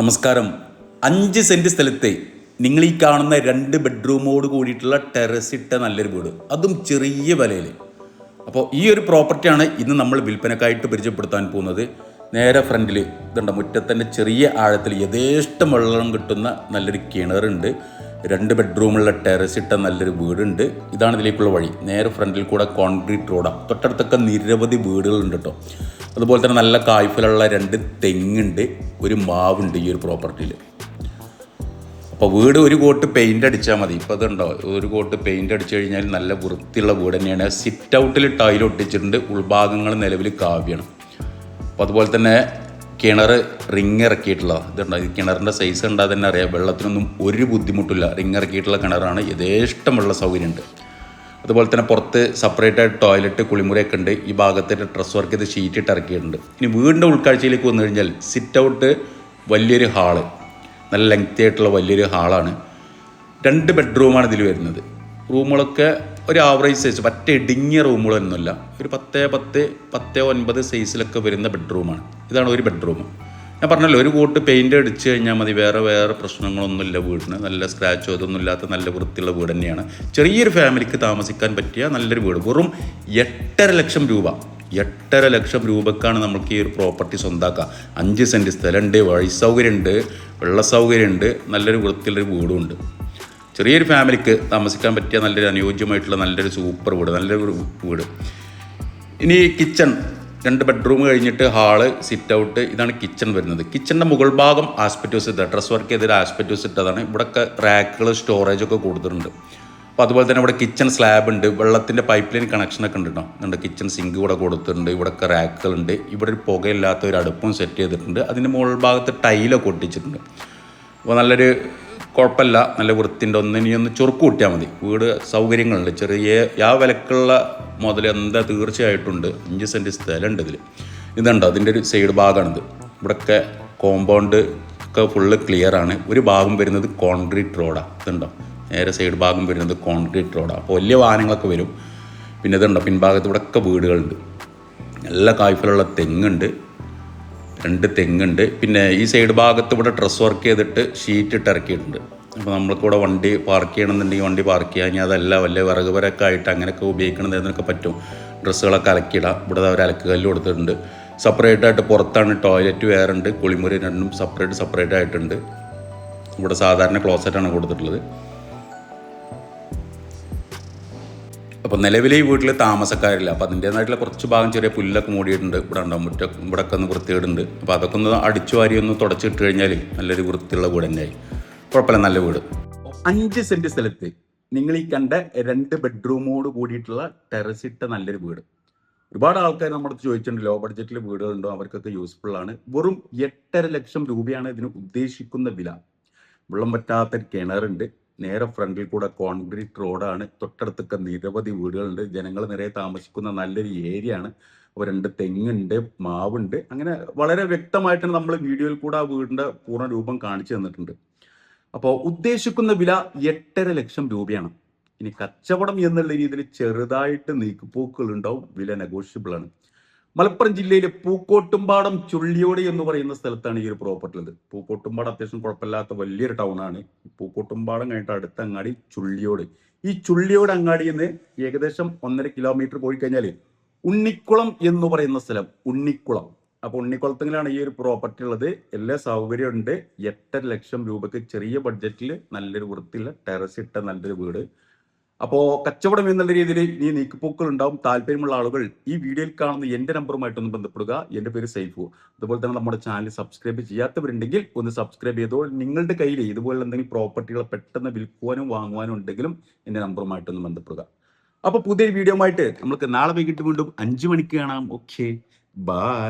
നമസ്കാരം. 5 സെൻറ്റ് സ്ഥലത്തെ നിങ്ങൾ ഈ കാണുന്ന 2 ബെഡ്റൂമോട് കൂടിയിട്ടുള്ള ടെറസിട്ട നല്ലൊരു വീട്, അതും ചെറിയ വിലയിൽ. അപ്പോൾ ഈ ഒരു പ്രോപ്പർട്ടിയാണ് ഇന്ന് നമ്മൾ വിൽപ്പനക്കായിട്ട് പരിചയപ്പെടുത്താൻ പോകുന്നത്. നേരെ ഫ്രണ്ടിൽ ഇതുണ്ട്, മുറ്റത്തിൻ്റെ ചെറിയ ആഴത്തിൽ യഥേഷ്ടം വെള്ളം കിട്ടുന്ന നല്ലൊരു കിണറുണ്ട്. 2 ബെഡ്റൂമുള്ള ടെറസിട്ട നല്ലൊരു വീടുണ്ട്. ഇതാണ് ഇതിലേക്കുള്ള വഴി. നേരെ ഫ്രണ്ടിൽ കൂടെ കോൺക്രീറ്റ് റോഡാണ്. തൊട്ടടുത്തൊക്കെ നിരവധി വീടുകളുണ്ട് കേട്ടോ. അതുപോലെ തന്നെ നല്ല കായ്ഫലുള്ള 2 തെങ്ങുണ്ട്, ഒരു മാവുണ്ട് ഈ ഒരു പ്രോപ്പർട്ടിയിൽ. അപ്പോൾ വീട് ഒരു കോട്ട് പെയിൻ്റ് അടിച്ചാൽ മതി. ഇപ്പോൾ അതുണ്ടോ, ഒരു കോട്ട് പെയിൻ്റ് അടിച്ചു കഴിഞ്ഞാൽ നല്ല വൃത്തിയുള്ള വീട് തന്നെയാണ്. സിറ്റ് ഔട്ടിൽ ടൈൽ ഒട്ടിച്ചിട്ടുണ്ട്. ഉൾഭാഗങ്ങൾ നിലവിൽ കാവ്യാണ്. അപ്പോൾ അതുപോലെ തന്നെ കിണർ റിങ് ഇറക്കിയിട്ടുള്ള ഇതുണ്ടോ, ഈ കിണറിൻ്റെ സൈസ് ഉണ്ടാ തന്നെ അറിയാം. വെള്ളത്തിനൊന്നും ഒരു ബുദ്ധിമുട്ടില്ല. റിങ് ഇറക്കിയിട്ടുള്ള കിണറാണ്. യഥേഷ്ടം വെള്ള സൗകര്യമുണ്ട്. അതുപോലെ തന്നെ പുറത്ത് സെപ്പറേറ്റ് ആയിട്ട് ടോയ്ലറ്റ്, കുളിമുറിയൊക്കെ ഉണ്ട്. ഈ ഭാഗത്ത് ഡ്രസ് വർക്ക് ചെയ്ത് ഷീറ്റ് ഇട്ട് ഇറക്കിയിട്ടുണ്ട്. ഇനി വീടിൻ്റെ ഉൾക്കാഴ്ചയിലേക്ക് വന്നു കഴിഞ്ഞാൽ സിറ്റ് ഔട്ട് വലിയൊരു ഹാള്, നല്ല ലെങ്തി ആയിട്ടുള്ള വലിയൊരു ഹാളാണ്. 2 ബെഡ്റൂമാണ് ഇതിൽ വരുന്നത്. റൂമുകളൊക്കെ ഒരു ആവറേജ് സൈസ്, പറ്റ ഇടുങ്ങിയ റൂമുകളൊന്നുമില്ല. ഒരു 10x10, 10x9 സൈസിലൊക്കെ വരുന്ന ബെഡ്റൂമാണ്. ഇതാണ് ഒരു ബെഡ്റൂം. ഞാൻ പറഞ്ഞല്ലോ, ഒരു കോട്ട് പെയിൻ്റ് അടിച്ച് കഴിഞ്ഞാൽ മതി. വേറെ പ്രശ്നങ്ങളൊന്നുമില്ല വീടിന്. നല്ല സ്ക്രാച്ചോ ഇതൊന്നും ഇല്ലാത്ത നല്ല വൃത്തിയുള്ള വീട് തന്നെയാണ്. ചെറിയൊരു ഫാമിലിക്ക് താമസിക്കാൻ പറ്റിയ നല്ലൊരു വീട്. വെറും 8.5 ലക്ഷം രൂപ. 8.5 ലക്ഷം രൂപക്കാണ് നമുക്ക് ഈ ഒരു പ്രോപ്പർട്ടി സ്വന്തമാക്കുക. 5 സെൻറ്റ് സ്ഥലമുണ്ട്, വഴി സൗകര്യമുണ്ട്, വെള്ള സൗകര്യമുണ്ട്, നല്ലൊരു വൃത്തിയുള്ളൊരു വീടുമുണ്ട്. ചെറിയൊരു ഫാമിലിക്ക് താമസിക്കാൻ പറ്റിയ നല്ലൊരു അനുയോജ്യമായിട്ടുള്ള നല്ലൊരു സൂപ്പർ വീട്, നല്ലൊരു വീട്. ഇനി കിച്ചൺ, 2 ബെഡ്റൂം കഴിഞ്ഞിട്ട് ഹാള്, സിറ്റ് ഔട്ട്, ഇതാണ് കിച്ചൺ വരുന്നത്. കിച്ചണിൻ്റെ മുകൾ ഭാഗം ആസ്പെറ്റോസ് ഇട്ട, ഡ്രസ് വർക്ക് ചെയ്തൊരു ആസ്പെറ്റോസ് ഇട്ടതാണ്. ഇവിടെയൊക്കെ റാക്കുകൾ, സ്റ്റോറേജൊക്കെ കൊടുത്തിട്ടുണ്ട്. അപ്പോൾ അതുപോലെ തന്നെ ഇവിടെ കിച്ചൺ സ്ലാബ് ഉണ്ട്. വെള്ളത്തിൻ്റെ പൈപ്പ് ലൈൻ കണക്ഷനൊക്കെ ഉണ്ട് കേട്ടോ. ഉണ്ട്, കിച്ചൺ സിങ്ക് ഇവിടെ കൊടുത്തിട്ടുണ്ട്. ഇവിടെയൊക്കെ റാക്കുകളുണ്ട്. ഇവിടെ ഒരു പുകയില്ലാത്ത ഒരു അടുപ്പും സെറ്റ് ചെയ്തിട്ടുണ്ട്. അതിൻ്റെ മുകൾ ഭാഗത്ത് ടൈലൊക്കെ ഒട്ടിച്ചിട്ടുണ്ട്. അപ്പോൾ നല്ലൊരു കുഴപ്പമില്ല, നല്ല വൃത്തിൻ്റെ. ഒന്ന് ചുരുക്ക് കൂട്ടിയാൽ മതി. വീട് സൗകര്യങ്ങളുണ്ട്. ചെറിയ വിലക്കുള്ള മുതൽ എന്താ തീർച്ചയായിട്ടുണ്ട്. 5 സെൻറ്റ് സ്ഥലമുണ്ട് ഇതിൽ. ഇതുണ്ടോ, അതിൻ്റെ ഒരു സൈഡ് ഭാഗമാണിത്. ഇവിടെയൊക്കെ കോമ്പൗണ്ട് ഒക്കെ ഫുള്ള് ക്ലിയറാണ്. ഒരു ഭാഗം വരുന്നത് കോൺക്രീറ്റ് റോഡാണ്. ഇതുണ്ടോ, നേരെ സൈഡ് ഭാഗം വരുന്നത് കോൺക്രീറ്റ് റോഡാണ്. അപ്പോൾ വലിയ വാഹനങ്ങളൊക്കെ വരും. പിന്നെ ഇതുണ്ടോ, പിൻഭാഗത്ത് ഇവിടെയൊക്കെ വീടുകളുണ്ട്. നല്ല കായ്ഫലുള്ള തെങ്ങുണ്ട്, 2 തെങ്ങുണ്ട്. പിന്നെ ഈ സൈഡ് ഭാഗത്ത് ഇവിടെ ഡ്രസ് വർക്ക് ചെയ്തിട്ട് ഷീറ്റ് ഇട്ട് ഇറക്കിയിട്ടുണ്ട്. അപ്പോൾ നമ്മൾക്കിവിടെ വണ്ടി പാർക്ക് ചെയ്യണമെന്നുണ്ടെങ്കിൽ വണ്ടി പാർക്ക് ചെയ്യാൻ, ഇനി അതല്ല വലിയ വിറക് വരൊക്കെ ആയിട്ട് അങ്ങനെയൊക്കെ ഉപയോഗിക്കണമെന്നൊക്കെ പറ്റും. ഡ്രസ്സുകളൊക്കെ അലക്കിയിടാം. ഇവിടെ ഒരു അലക്കുകല്ല് കൊടുത്തിട്ടുണ്ട്. സെപ്പറേറ്റ് ആയിട്ട് പുറത്താണ് ടോയ്ലറ്റ് വേറെ ഉണ്ട്. കുളിമുറി രണ്ടും സെപ്പറേറ്റ് ആയിട്ടുണ്ട്. ഇവിടെ സാധാരണ ക്ലോസറ്റാണ് കൊടുത്തിട്ടുള്ളത്. അപ്പോൾ നിലവിലെ ഈ വീട്ടിൽ താമസക്കാരില്ല. അപ്പോൾ അതിൻ്റേതായിട്ടുള്ള കുറച്ച് ഭാഗം ചെറിയ പുല്ലൊക്കെ മൂടിയിട്ടുണ്ട്. ഇവിടെ ഉണ്ടാവും ഇവിടെയൊക്കെ ഒന്ന് വൃത്തികേടുണ്ട്. അപ്പോൾ അതൊക്കെ ഒന്ന് അടിച്ചു വാരി ഒന്ന് തുടച്ചിട്ട് കഴിഞ്ഞാൽ നല്ലൊരു വൃത്തിയുള്ള വീട് തന്നെയായി. കുഴപ്പമില്ല, നല്ല വീട്. 5 സെൻറ്റ് സ്ഥലത്ത് നിങ്ങൾ ഈ കണ്ട 2 ബെഡ്റൂമോട് കൂടിയിട്ടുള്ള ടെറസിട്ട നല്ലൊരു വീട്. ഒരുപാട് ആൾക്കാർ നമ്മുടെ അടുത്ത് ചോദിച്ചിട്ടുണ്ട്, ലോ ബഡ്ജറ്റിൽ വീടുകളുണ്ടോ, അവർക്കൊക്കെ യൂസ്ഫുൾ ആണ്. വെറും 8.5 ലക്ഷം രൂപയാണ് ഇതിന് ഉദ്ദേശിക്കുന്ന വില. വെള്ളം പറ്റാത്തൊരു കിണറുണ്ട്. നേരെ ഫ്രണ്ടിൽ കൂടെ കോൺക്രീറ്റ് റോഡാണ്. തൊട്ടടുത്തൊക്കെ നിരവധി വീടുകളുണ്ട്. ജനങ്ങൾ നിറയെ താമസിക്കുന്ന നല്ലൊരു ഏരിയ ആണ്. അപ്പോൾ 2 തെങ്ങുണ്ട്, മാവുണ്ട്. അങ്ങനെ വളരെ വ്യക്തമായിട്ട് നമ്മൾ വീഡിയോയിൽ കൂടെ ആ വീടിൻ്റെ പൂർണ്ണ രൂപം കാണിച്ചു തന്നിട്ടുണ്ട്. അപ്പോൾ ഉദ്ദേശിക്കുന്ന വില 8.5 ലക്ഷം രൂപയാണ്. ഇനി കച്ചവടം എന്നുള്ള രീതിയിൽ ചെറുതായിട്ട് നീക്കുപോക്കുകൾ ഉണ്ടാവും. വില നെഗോഷ്യബിൾ ആണ്. മലപ്പുറം ജില്ലയിലെ പൂക്കോട്ടുംപാടം ചുള്ളിയോട് എന്ന് പറയുന്ന സ്ഥലത്താണ് ഈ ഒരു പ്രോപ്പർട്ടി ഉള്ളത്. പൂക്കോട്ടുംപാടം അത്യാവശ്യം കുഴപ്പമില്ലാത്ത വലിയൊരു ടൗൺ ആണ്. പൂക്കോട്ടുംപാടം കഴിഞ്ഞിട്ട് അടുത്ത അങ്ങാടി ചുള്ളിയോട്. ഈ ചുള്ളിയോട് അങ്ങാടിയിൽ നിന്ന് ഏകദേശം 1.5 കിലോമീറ്റർ പോയി കഴിഞ്ഞാൽ ഉണ്ണിക്കുളം എന്ന് പറയുന്ന സ്ഥലം, ഉണ്ണിക്കുളം. അപ്പോൾ ഉണ്ണിക്കുളത്തിലാണ് ഈ ഒരു പ്രോപ്പർട്ടി ഉള്ളത്. എല്ലാ സൗകര്യം ഉണ്ട്. 8.5 ലക്ഷം രൂപക്ക് ചെറിയ ബഡ്ജറ്റിൽ നല്ലൊരു വൃത്തിയുള്ള ടെറസ് ഇട്ട നല്ലൊരു വീട്. അപ്പോൾ കച്ചവടം എന്നുള്ള രീതിയിൽ ഈ നീക്കുപോക്കുകൾ ഉണ്ടാവും. താല്പര്യമുള്ള ആളുകൾ ഈ വീഡിയോയിൽ കാണുന്ന എൻ്റെ നമ്പറുമായിട്ടൊന്ന് ബന്ധപ്പെടുക. എൻ്റെ പേര് സൈഫു. അതുപോലെ തന്നെ നമ്മുടെ ചാനൽ സബ്സ്ക്രൈബ് ചെയ്യാത്തവരുണ്ടെങ്കിൽ ഒന്ന് സബ്സ്ക്രൈബ് ചെയ്തോ. നിങ്ങളുടെ കയ്യിൽ ഇതുപോലെ എന്തെങ്കിലും പ്രോപ്പർട്ടികൾ പെട്ടെന്ന് വിൽക്കുവാനും വാങ്ങുവാനും ഉണ്ടെങ്കിലും എൻ്റെ നമ്പറുമായിട്ടൊന്ന് ബന്ധപ്പെടുക. അപ്പോൾ പുതിയൊരു വീഡിയോ ആയിട്ട് നമുക്ക് നാളെ വൈകിട്ട് വീണ്ടും 5 മണിക്ക് കാണാം. Okay, by.